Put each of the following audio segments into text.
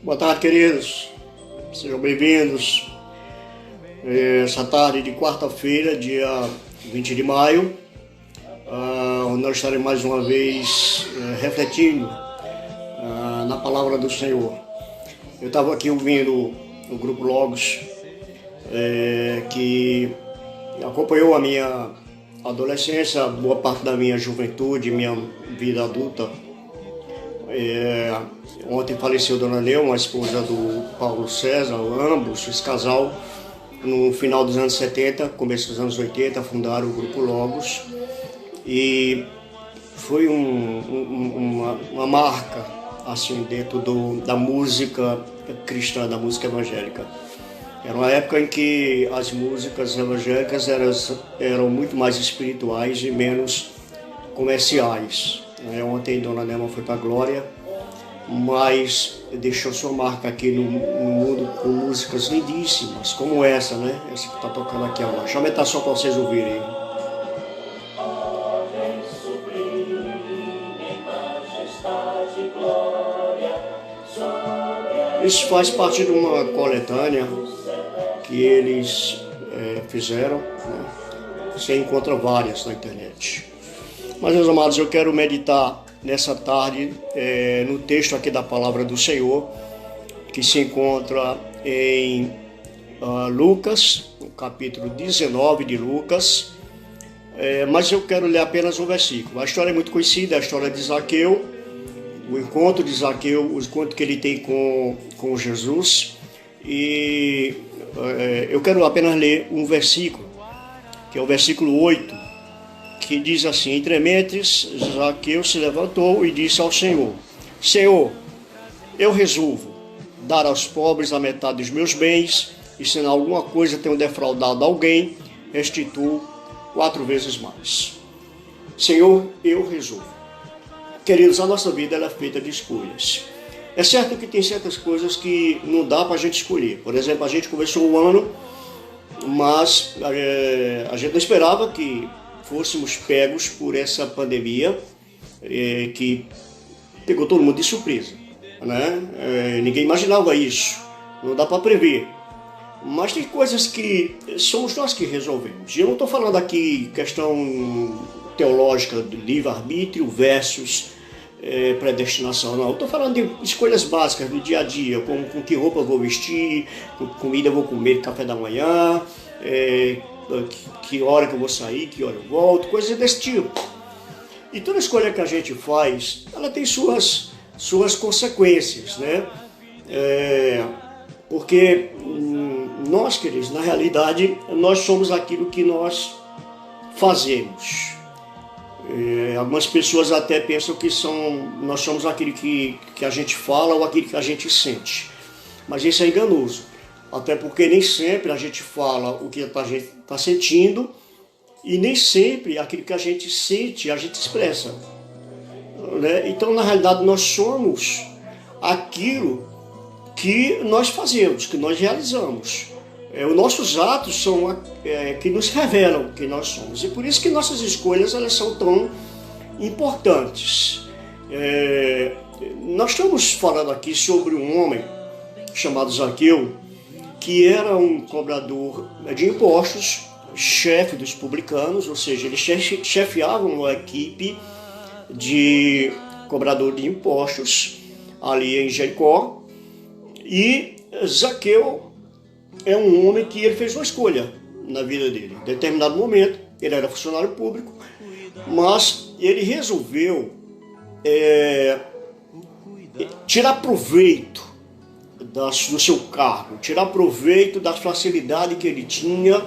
Boa tarde, queridos. Sejam bem-vindos. Essa tarde de quarta-feira, dia 20 de maio, nós estaremos mais uma vez refletindo na palavra do Senhor. Eu estava aqui ouvindo o Grupo Logos, que acompanhou a minha adolescência, boa parte da minha juventude, minha vida adulta. Ontem faleceu Dona Neuma, a esposa do Paulo César, ambos, esse casal, no final dos anos 70, começo dos anos 80, fundaram o Grupo Logos, e foi uma marca assim, dentro da música cristã, da música evangélica. Era uma época em que as músicas evangélicas eram muito mais espirituais e menos comerciais. Ontem Dona Neuma foi para a glória, mas deixou sua marca aqui no mundo com músicas lindíssimas, como essa, né? Essa que está tocando aqui agora. Deixa eu aumentar só para vocês ouvirem. Isso faz parte de uma coletânea que eles fizeram, né? Você encontra várias na internet. Mas, meus amados, eu quero meditar nessa tarde no texto aqui da Palavra do Senhor, que se encontra em Lucas, no capítulo 19 de Lucas, mas eu quero ler apenas um versículo. A história é muito conhecida, a história de Zaqueu, o encontro de Zaqueu, o encontro que ele tem com Jesus, e eu quero apenas ler um versículo, que é o versículo 8, que diz assim: entre mentes, Zaqueu se levantou e disse ao Senhor: Senhor, eu resolvo dar aos pobres a metade dos meus bens, e se em alguma coisa tenho defraudado alguém, restituo 4 vezes mais. Senhor, eu resolvo. Queridos, a nossa vida ela é feita de escolhas. É certo que tem certas coisas que não dá para a gente escolher. Por exemplo, a gente começou o ano, mas a gente não esperava que fôssemos pegos por essa pandemia que pegou todo mundo de surpresa, né? Ninguém imaginava isso, não dá para prever. Mas tem coisas que somos nós que resolvemos. E eu não estou falando aqui questão teológica do livre-arbítrio versus predestinação, não. Eu estou falando de escolhas básicas do dia a dia, como com que roupa eu vou vestir, com que comida eu vou comer, café da manhã, que hora que eu vou sair, que hora eu volto, coisas desse tipo. E toda escolha que a gente faz, ela tem suas consequências, né? Porque nós, queridos, na realidade, nós somos aquilo que nós fazemos. Algumas pessoas até pensam que nós somos aquilo que a gente fala ou aquilo que a gente sente. Mas isso é enganoso. Até porque nem sempre a gente fala o que a gente está sentindo e nem sempre aquilo que a gente sente a gente expressa, né? Então, na realidade, nós somos aquilo que nós fazemos, que nós realizamos. Os nossos atos são que nos revelam quem nós somos. E por isso que nossas escolhas elas são tão importantes. Nós estamos falando aqui sobre um homem chamado Zaqueu, que era um cobrador de impostos, chefe dos publicanos, ou seja, eles chefiavam uma equipe de cobrador de impostos ali em Jericó. E Zaqueu é um homem que ele fez uma escolha na vida dele. Em determinado momento, ele era funcionário público, mas ele resolveu tirar proveito do seu cargo, tirar proveito da facilidade que ele tinha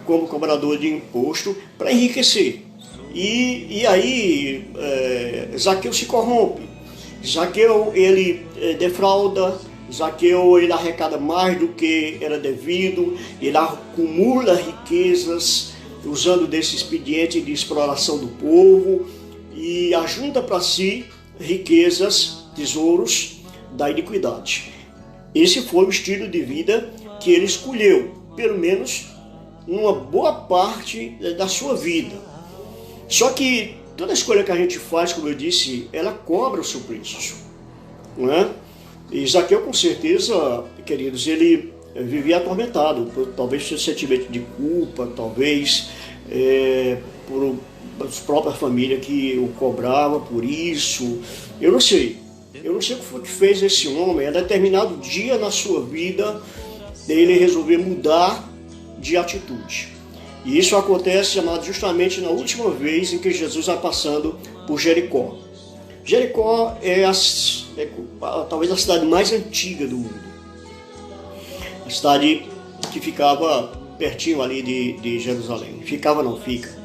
como cobrador de imposto para enriquecer. E aí Zaqueu se corrompe. Zaqueu ele defrauda, Zaqueu ele arrecada mais do que era devido, ele acumula riquezas usando desse expediente de exploração do povo e ajunta para si riquezas, tesouros da iniquidade. Esse foi o estilo de vida que ele escolheu, pelo menos numa boa parte da sua vida. Só que toda escolha que a gente faz, como eu disse, ela cobra o seu preço, não é? E Zaqueu, com certeza, queridos, ele vivia atormentado, talvez por sentimento de culpa, talvez por a própria família que o cobrava por isso. Eu não sei. Eu não sei o que foi que fez esse homem, a determinado dia na sua vida, ele resolveu mudar de atitude. E isso acontece, amado, justamente na última vez em que Jesus vai passando por Jericó. Jericó é talvez a cidade mais antiga do mundo. A cidade que ficava pertinho ali de Jerusalém. Ficava, não fica.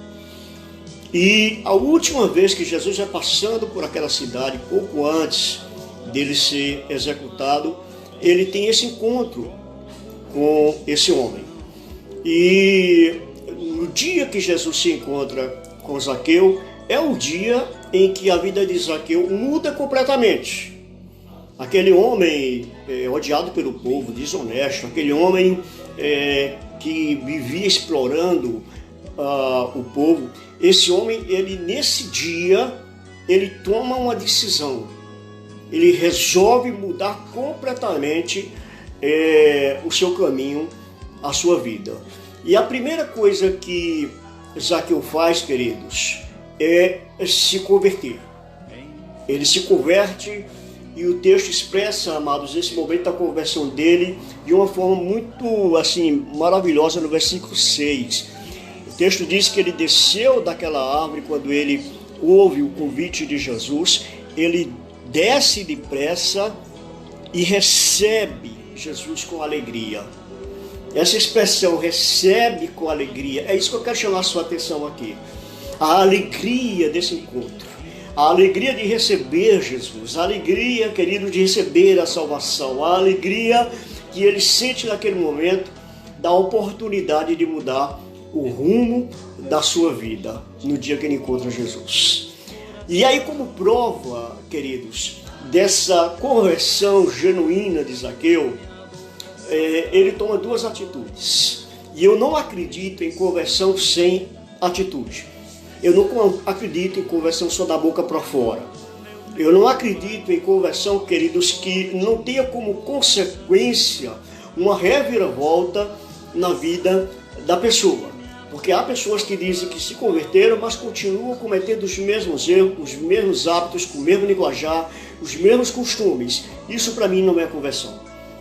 E a última vez que Jesus vai passando por aquela cidade, pouco antes dele ser executado, ele tem esse encontro com esse homem. E no dia que Jesus se encontra com Zaqueu, é o dia em que a vida de Zaqueu muda completamente. Aquele homem odiado pelo povo, desonesto, aquele homem que vivia explorando o povo, esse homem, ele nesse dia, ele toma uma decisão. Ele resolve mudar completamente o seu caminho, a sua vida. E a primeira coisa que Zaqueu faz, queridos, é se converter. Ele se converte e o texto expressa, amados, esse momento da conversão dele de uma forma muito assim maravilhosa no versículo 6. O texto diz que ele desceu daquela árvore quando ele ouve o convite de Jesus, ele desce depressa e recebe Jesus com alegria. Essa expressão, recebe com alegria, é isso que eu quero chamar a sua atenção aqui. A alegria desse encontro, a alegria de receber Jesus, a alegria, querido, de receber a salvação, a alegria que ele sente naquele momento da oportunidade de mudar o rumo da sua vida no dia que ele encontra Jesus. E aí, como prova, queridos, dessa conversão genuína de Zaqueu, ele toma duas atitudes. E eu não acredito em conversão sem atitude. Eu não acredito em conversão só da boca para fora. Eu não acredito em conversão, queridos, que não tenha como consequência uma reviravolta na vida da pessoa. Porque há pessoas que dizem que se converteram, mas continuam cometendo os mesmos erros, os mesmos hábitos, com o mesmo linguajar, os mesmos costumes. Isso para mim não é conversão.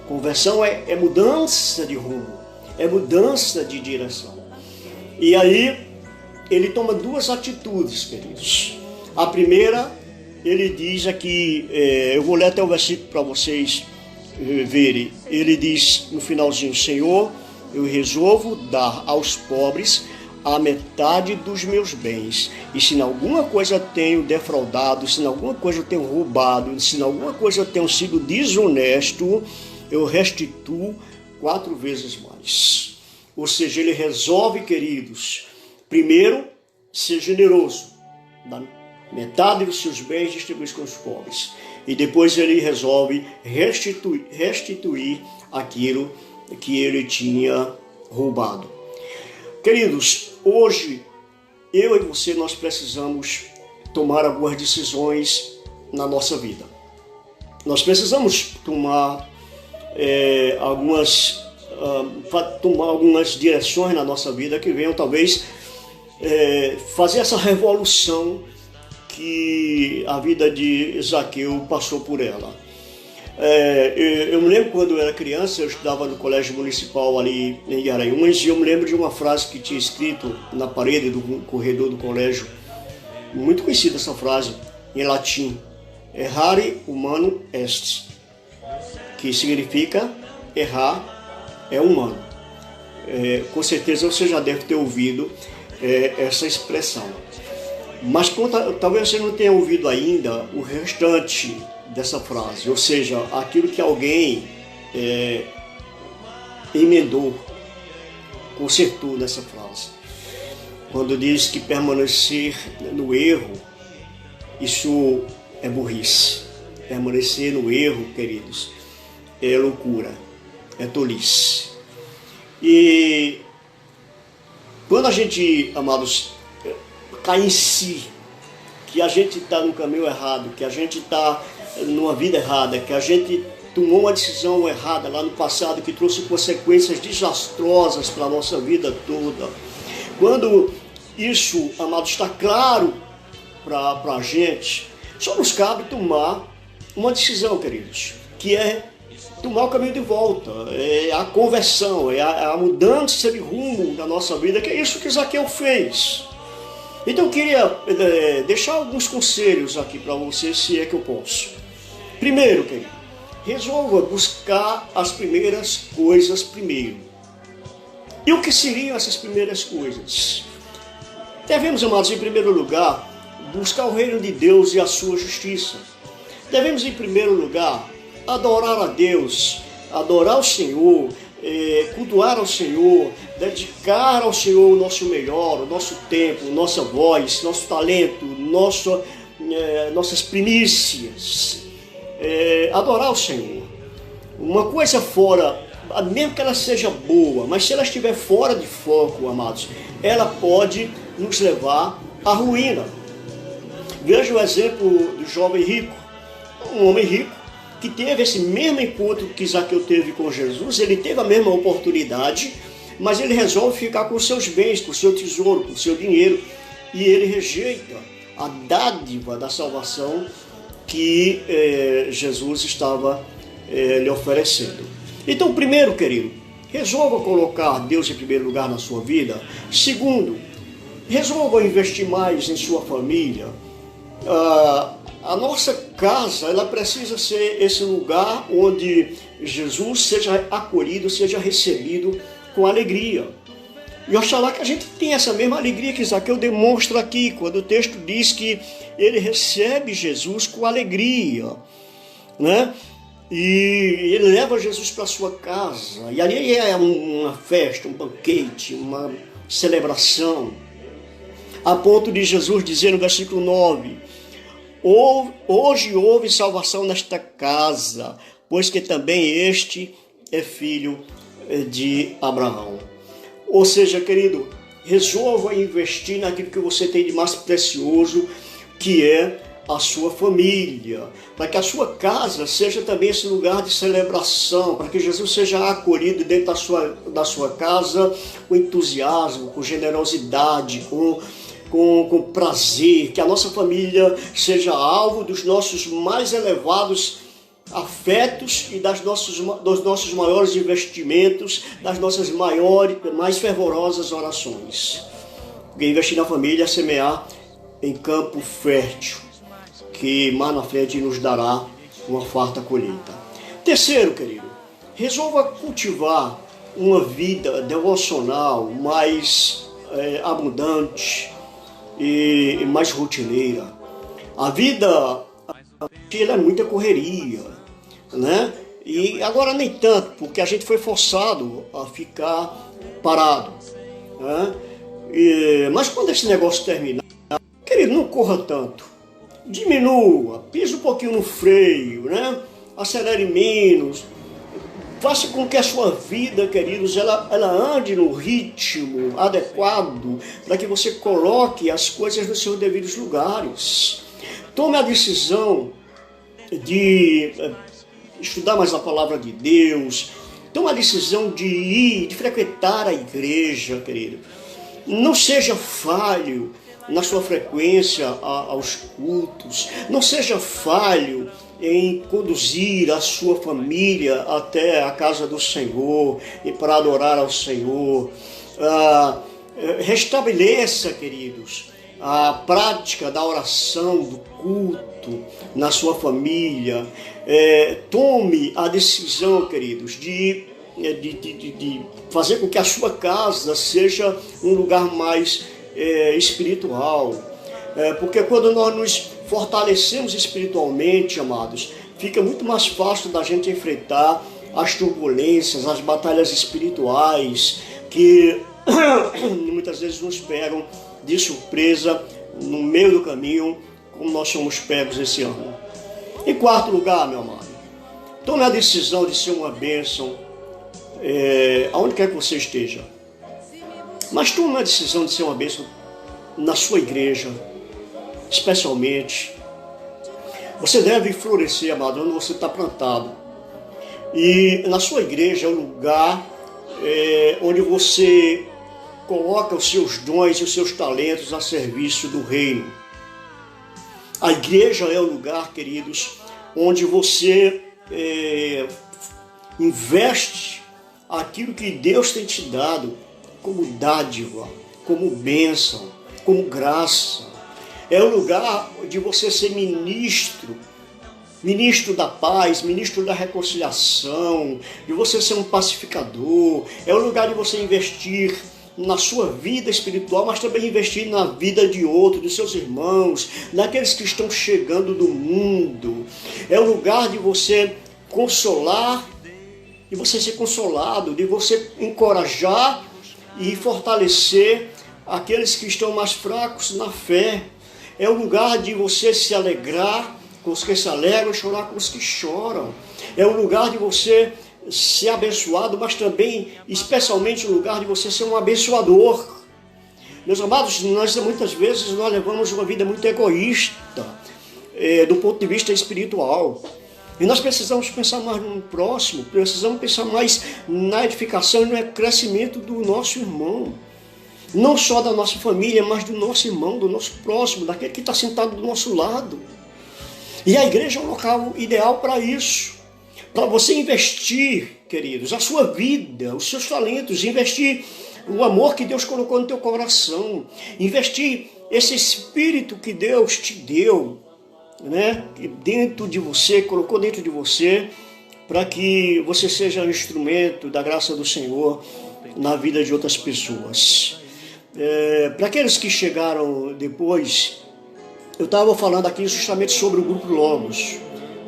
Conversão é mudança de rumo, é mudança de direção. E aí ele toma duas atitudes, queridos. A primeira, ele diz aqui, eu vou ler até o versículo para vocês verem. Ele diz no finalzinho: Senhor, eu resolvo dar aos pobres a metade dos meus bens. E se em alguma coisa tenho defraudado, se em alguma coisa eu tenho roubado, se em alguma coisa eu tenho sido desonesto, eu restituo 4 vezes mais. Ou seja, ele resolve, queridos, primeiro, ser generoso. Da metade dos seus bens distribuir com os pobres. E depois ele resolve restituir aquilo que ele tinha roubado. Queridos, hoje eu e você, nós precisamos tomar algumas decisões na nossa vida. Nós precisamos tomar algumas direções na nossa vida que venham talvez fazer essa revolução que a vida de Zaqueu passou por ela. Eu me lembro quando eu era criança, eu estudava no colégio municipal ali em Garanhuns, e eu me lembro de uma frase que tinha escrito na parede do corredor do colégio, muito conhecida essa frase, em latim: errare humano est, que significa errar é humano. Com certeza você já deve ter ouvido essa expressão. Mas talvez você não tenha ouvido ainda o restante dessa frase, ou seja, aquilo que alguém emendou, consertou nessa frase. Quando diz que permanecer no erro, isso é burrice. Permanecer no erro, queridos, é loucura, é tolice. E quando a gente, amados, cai em si, que a gente está no caminho errado, que a gente está numa vida errada, que a gente tomou uma decisão errada lá no passado que trouxe consequências desastrosas para a nossa vida toda. Quando isso, amado, está claro para a gente, só nos cabe tomar uma decisão, queridos, que é tomar o caminho de volta, é a conversão, é a mudança de rumo da nossa vida, que é isso que Zaqueu fez. Então eu queria deixar alguns conselhos aqui para você, se é que eu posso. Primeiro, querido, resolva buscar as primeiras coisas primeiro. E o que seriam essas primeiras coisas? Devemos, amados, em primeiro lugar, buscar o reino de Deus e a sua justiça. Devemos, em primeiro lugar, adorar a Deus, adorar o Senhor, cultuar ao Senhor, dedicar ao Senhor o nosso melhor, o nosso tempo, nossa voz, nosso talento, nossas primícias. Adorar o Senhor. Uma coisa fora, mesmo que ela seja boa, mas se ela estiver fora de foco, amados, ela pode nos levar à ruína. Veja o exemplo do jovem rico, um homem rico, que teve esse mesmo encontro que Zaqueu teve com Jesus. Ele teve a mesma oportunidade, mas ele resolve ficar com seus bens, com seu tesouro, com seu dinheiro, e ele rejeita a dádiva da salvação que Jesus estava lhe oferecendo. Então, primeiro, querido, resolva colocar Deus em primeiro lugar na sua vida. Segundo, resolva investir mais em sua família. A nossa casa, ela precisa ser esse lugar onde Jesus seja acolhido, seja recebido com alegria. E oxalá que a gente tenha essa mesma alegria que Zaqueu demonstra aqui, quando o texto diz que ele recebe Jesus com alegria, né? E ele leva Jesus para sua casa, e ali é uma festa, um banquete, uma celebração, a ponto de Jesus dizer no versículo 9: hoje houve salvação nesta casa, pois que também este é filho de Abraão. Ou seja, querido, resolva investir naquilo que você tem de mais precioso, que é a sua família, para que a sua casa seja também esse lugar de celebração, para que Jesus seja acolhido dentro da sua casa com entusiasmo, com generosidade, com prazer, que a nossa família seja alvo dos nossos mais elevados afetos e dos nossos maiores investimentos, das nossas mais fervorosas orações. Porque investir na família é semear em campo fértil, que mais na frente nos dará uma farta colheita. Terceiro, querido, resolva cultivar uma vida devocional mais abundante e mais rotineira. A vida ela é muita correria, né? E agora nem tanto, porque a gente foi forçado a ficar parado, né? Mas quando esse negócio terminar, querido, não corra tanto. Diminua, pise um pouquinho no freio, né? Acelere menos. Faça com que a sua vida, queridos, ela ande no ritmo adequado para que você coloque as coisas nos seus devidos lugares. Tome a decisão de estudar mais a palavra de Deus. Tome a decisão de frequentar a igreja, querido. Não seja falho na sua frequência aos cultos. Não seja falho em conduzir a sua família até a casa do Senhor e para adorar ao Senhor. Restabeleça, queridos, a prática da oração, do culto na sua família. Tome a decisão, queridos, de fazer com que a sua casa seja um lugar mais espiritual. Porque quando nós nos fortalecemos espiritualmente, amados, fica muito mais fácil da gente enfrentar as turbulências, as batalhas espirituais que muitas vezes nos pegam de surpresa no meio do caminho, como nós somos pegos esse ano. Em quarto lugar, meu amado, tome a decisão de ser uma bênção aonde quer que você esteja. Mas tome a decisão de ser uma bênção na sua igreja, especialmente. Você deve florescer, amado, onde você está plantado. E na sua igreja é o lugar onde você coloca os seus dons e os seus talentos a serviço do reino. A igreja é o lugar, queridos, onde você investe aquilo que Deus tem te dado como dádiva, como bênção, como graça. É o lugar de você ser ministro da paz, ministro da reconciliação, de você ser um pacificador. É o lugar de você investir na sua vida espiritual, mas também investir na vida de outros, dos seus irmãos, daqueles que estão chegando do mundo. É o lugar de você consolar e você ser consolado, de você encorajar e fortalecer aqueles que estão mais fracos na fé. É o lugar de você se alegrar com os que se alegram e chorar com os que choram. É o lugar de você ser abençoado, mas também, especialmente, o lugar de você ser um abençoador. Meus amados, muitas vezes nós levamos uma vida muito egoísta do ponto de vista espiritual. E nós precisamos pensar mais no próximo, precisamos pensar mais na edificação e no crescimento do nosso irmão. Não só da nossa família, mas do nosso irmão, do nosso próximo, daquele que está sentado do nosso lado. E a igreja é um local ideal para isso. Para você investir, queridos, a sua vida, os seus talentos, investir o amor que Deus colocou no teu coração, investir esse espírito que Deus te deu, né, dentro de você, colocou dentro de você, para que você seja um instrumento da graça do Senhor na vida de outras pessoas. Para aqueles que chegaram depois, eu estava falando aqui justamente sobre o Grupo Logos,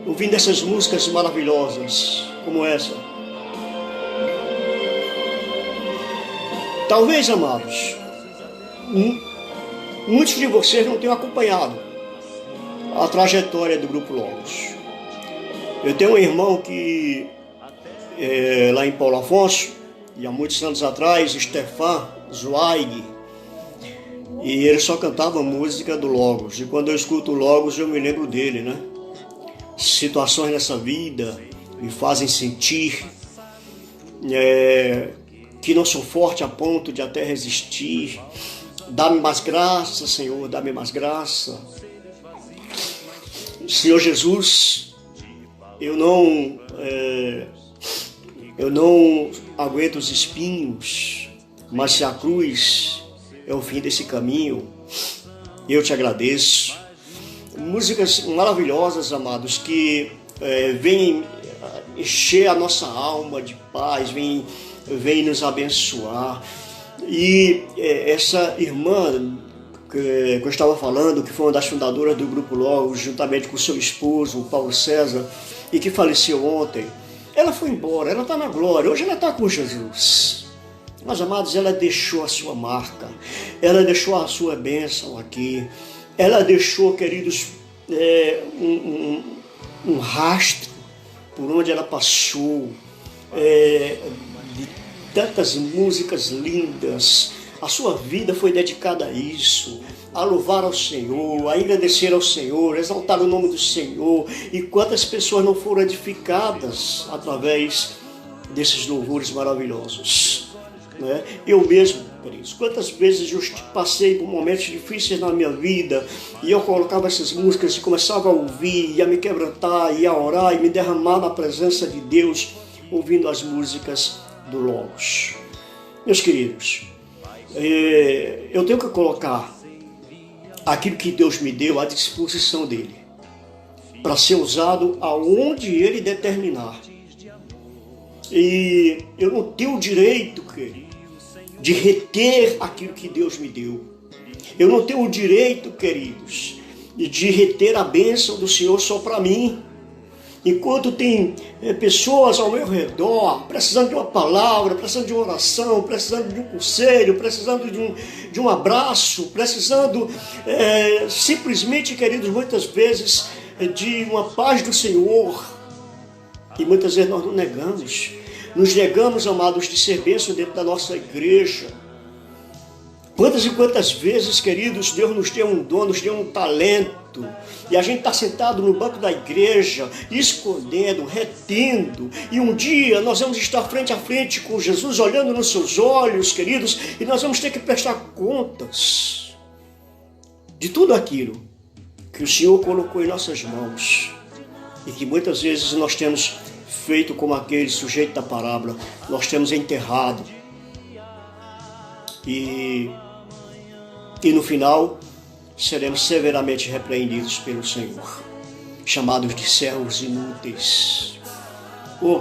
ouvindo essas músicas maravilhosas, como essa. Talvez, amados, muitos de vocês não tenham acompanhado a trajetória do Grupo Logos. Eu tenho um irmão que, lá em Paulo Afonso, e há muitos anos atrás, Stefan Zweig, e ele só cantava música do Logos. E quando eu escuto o Logos, eu me lembro dele, né? Situações nessa vida me fazem sentir que não sou forte a ponto de até resistir. Dá-me mais graça, Senhor, dá-me mais graça. Senhor Jesus, eu não aguento os espinhos, mas se a cruz é o fim desse caminho, eu te agradeço. Músicas maravilhosas, amados, que vêm encher a nossa alma de paz, vêm nos abençoar. E essa irmã que eu estava falando, que foi uma das fundadoras do Grupo Logos, juntamente com seu esposo, o Paulo César, e que faleceu ontem, ela foi embora, ela está na glória, hoje ela está com Jesus. Mas, amados, ela deixou a sua marca, ela deixou a sua bênção aqui, ela deixou, queridos, um rastro por onde ela passou, de tantas músicas lindas. A sua vida foi dedicada a isso, a louvar ao Senhor, a agradecer ao Senhor, exaltar o nome do Senhor. E quantas pessoas não foram edificadas através desses louvores maravilhosos, né? Eu mesmo, queridos, quantas vezes eu passei por momentos difíceis na minha vida e eu colocava essas músicas e começava a ouvir, e a me quebrantar, e a orar, e me derramar na presença de Deus, ouvindo as músicas do Logos. Meus queridos, eu tenho que colocar aquilo que Deus me deu à disposição dele, para ser usado aonde ele determinar. E eu não tenho o direito, querido, de reter aquilo que Deus me deu. Eu não tenho o direito, queridos, de reter a bênção do Senhor só para mim. Enquanto tem pessoas ao meu redor precisando de uma palavra, precisando de uma oração, precisando de um conselho, precisando de um abraço, precisando simplesmente, queridos, muitas vezes de uma paz do Senhor. E muitas vezes nós nos negamos, amados, de ser bênção dentro da nossa igreja. Quantas e quantas vezes, queridos, Deus nos deu um dom, nos deu um talento, culto, e a gente está sentado no banco da igreja, escondendo, retendo, e um dia nós vamos estar frente a frente com Jesus, olhando nos seus olhos, queridos, e nós vamos ter que prestar contas de tudo aquilo que o Senhor colocou em nossas mãos, e que muitas vezes nós temos feito como aquele sujeito da parábola, nós temos enterrado, e no final seremos severamente repreendidos pelo Senhor, chamados de servos inúteis.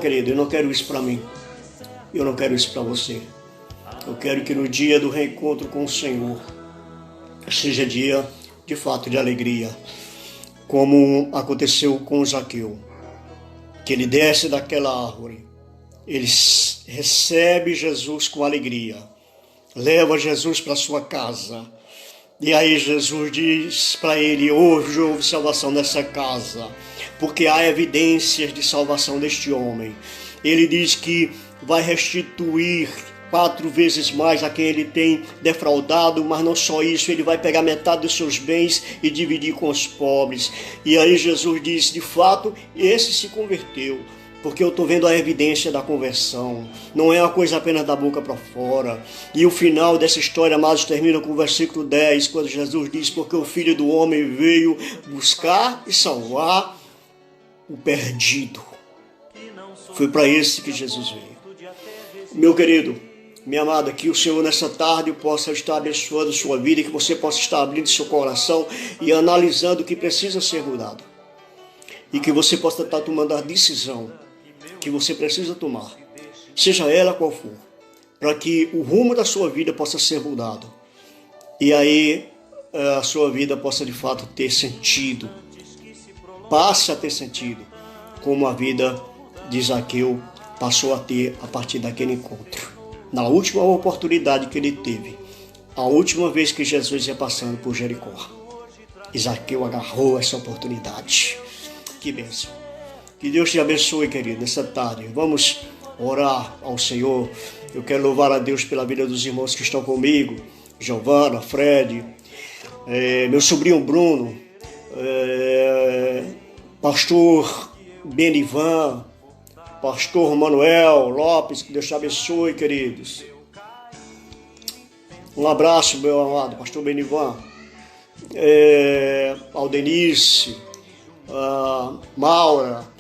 Querido, eu não quero isso para mim, eu não quero isso para você. Eu quero que no dia do reencontro com o Senhor seja dia de fato de alegria, como aconteceu com Zaqueu, que ele desce daquela árvore, ele recebe Jesus com alegria, leva Jesus para sua casa, e aí Jesus diz para ele: hoje houve salvação nessa casa, porque há evidências de salvação deste homem. Ele diz que vai restituir 4 vezes mais a quem ele tem defraudado, mas não só isso, ele vai pegar metade dos seus bens e dividir com os pobres. E aí Jesus diz: de fato, esse se converteu, porque eu estou vendo a evidência da conversão, não é uma coisa apenas da boca para fora. E o final dessa história, amados, termina com o versículo 10, quando Jesus diz: porque o Filho do Homem veio buscar e salvar o perdido. Foi para esse que Jesus veio. Meu querido, minha amada, que o Senhor nessa tarde possa estar abençoando sua vida, e que você possa estar abrindo seu coração e analisando o que precisa ser mudado. E que você possa estar tomando a decisão que você precisa tomar, seja ela qual for, para que o rumo da sua vida possa ser mudado. E aí a sua vida possa de fato ter sentido, passe a ter sentido, como a vida de Zaqueu passou a ter a partir daquele encontro. Na última oportunidade que ele teve, a última vez que Jesus ia passando por Jericó, Zaqueu agarrou essa oportunidade. Que bênção. Que Deus te abençoe, querido, nessa tarde. Vamos orar ao Senhor. Eu quero louvar a Deus pela vida dos irmãos que estão comigo. Giovana, Fred, meu sobrinho Bruno, pastor Benivan, pastor Manuel Lopes. Que Deus te abençoe, queridos. Um abraço, meu amado pastor Benivan, Aldenice, Maura,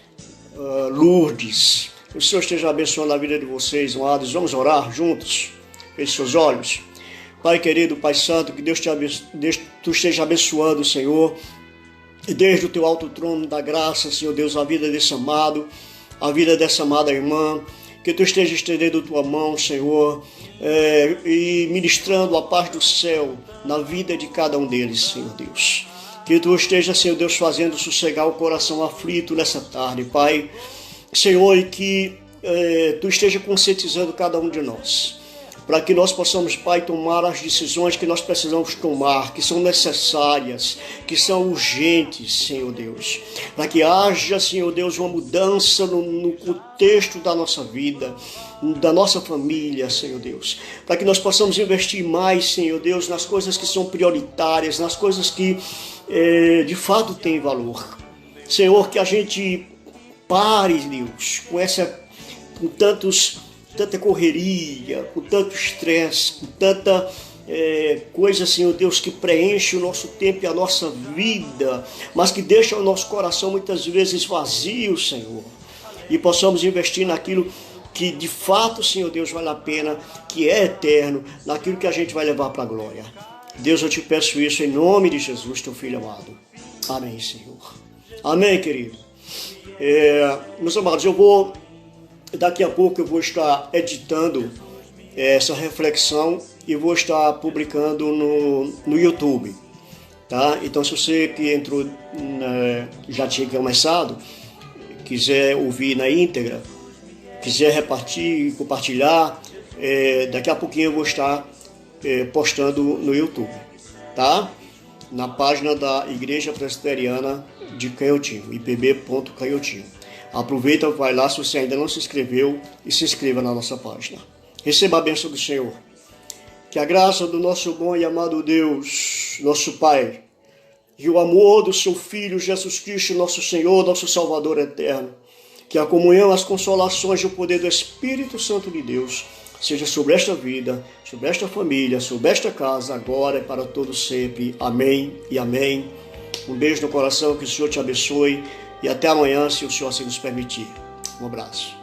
Lourdes. O Senhor esteja abençoando a vida de vocês, amados. Vamos orar juntos. Feche seus olhos. Pai querido, Pai santo, que Deus tu esteja abençoando, Senhor, e desde o teu alto trono da graça, Senhor Deus, a vida desse amado, a vida dessa amada irmã, que tu esteja estendendo tua mão, Senhor, e ministrando a paz do céu na vida de cada um deles, Senhor Deus. Que tu esteja, Senhor Deus, fazendo sossegar o coração aflito nessa tarde, Pai. Senhor, e que tu esteja conscientizando cada um de nós, para que nós possamos, Pai, tomar as decisões que nós precisamos tomar, que são necessárias, que são urgentes, Senhor Deus. Para que haja, Senhor Deus, uma mudança no contexto da nossa vida, da nossa família, Senhor Deus. Para que nós possamos investir mais, Senhor Deus, nas coisas que são prioritárias, nas coisas que de fato têm valor. Senhor, que a gente pare, Deus, com tanta correria, com tanto estresse, com tanta coisa, Senhor Deus, que preenche o nosso tempo e a nossa vida, mas que deixa o nosso coração muitas vezes vazio, Senhor, e possamos investir naquilo que de fato, Senhor Deus, vale a pena, que é eterno, naquilo que a gente vai levar para a glória. Deus, eu te peço isso em nome de Jesus, teu Filho amado. Amém, Senhor. Amém, querido. Meus amados, daqui a pouco eu vou estar editando essa reflexão e vou estar publicando no YouTube, tá? Então, se você que entrou, já tinha começado, quiser ouvir na íntegra, quiser repartir, compartilhar, daqui a pouquinho eu vou estar postando no YouTube, tá? Na página da Igreja Presbiteriana de Canhotinho, ipb.canhotinho. Aproveita, vai lá, se você ainda não se inscreveu, e se inscreva na nossa página. Receba a bênção do Senhor. Que a graça do nosso bom e amado Deus, nosso Pai, e o amor do seu Filho Jesus Cristo, nosso Senhor, nosso Salvador eterno, que a comunhão, as consolações e o poder do Espírito Santo de Deus seja sobre esta vida, sobre esta família, sobre esta casa, agora e para todos sempre. Amém e amém. Um beijo no coração, que o Senhor te abençoe e até amanhã, se o Senhor assim nos permitir. Um abraço.